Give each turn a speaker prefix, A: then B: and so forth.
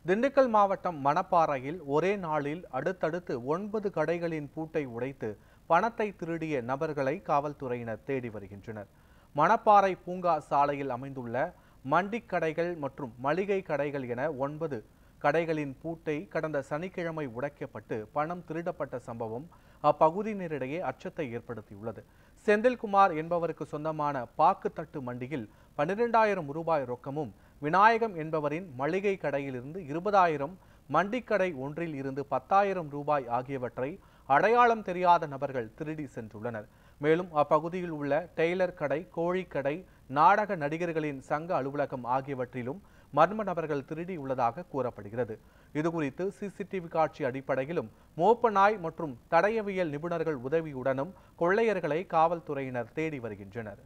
A: திண்டுக்கல் மாவட்டம் மணப்பாறையில் ஒரே நாளில் அடுத்தடுத்து 9 கடைகளின் பூட்டை உடைத்து பணத்தை திருடிய நபர்களை காவல்துறையினர் தேடி வருகின்றனர். மணப்பாறை பூங்கா சாலையில் அமைந்துள்ள மண்டிக் கடைகள் மற்றும் மளிகை கடைகள் என 9 கடைகளின் பூட்டை கடந்த சனிக்கிழமை உடைக்கப்பட்டு பணம் திருடப்பட்ட சம்பவம் அப்பகுதியினரிடையே அச்சத்தை ஏற்படுத்தியுள்ளது. செந்தில்குமார் என்பவருக்கு சொந்தமான பாக்குத்தட்டு மண்டியில் 12,000 ரூபாய் ரொக்கமும், விநாயகம் என்பவரின் மளிகை கடையிலிருந்து 20,000, மண்டிக்கடை ஒன்றில் இருந்து 10,000 ரூபாய் ஆகியவற்றை அடையாளம் தெரியாத நபர்கள் திருடி சென்றுள்ளனர். மேலும் அப்பகுதியில் உள்ள டெய்லர் கடை, கோழிக்கடை, நாடக நடிகர்களின் சங்க அலுவலகம் ஆகியவற்றிலும் மர்ம நபர்கள் திருடியுள்ளதாக கூறப்படுகிறது. இதுகுறித்து சிசிடிவி காட்சி அடிப்படையிலும் மோப்ப நாய் மற்றும் தடயவியல் நிபுணர்கள் உதவியுடனும் கொள்ளையர்களை காவல்துறையினர் தேடி வருகின்றனர்.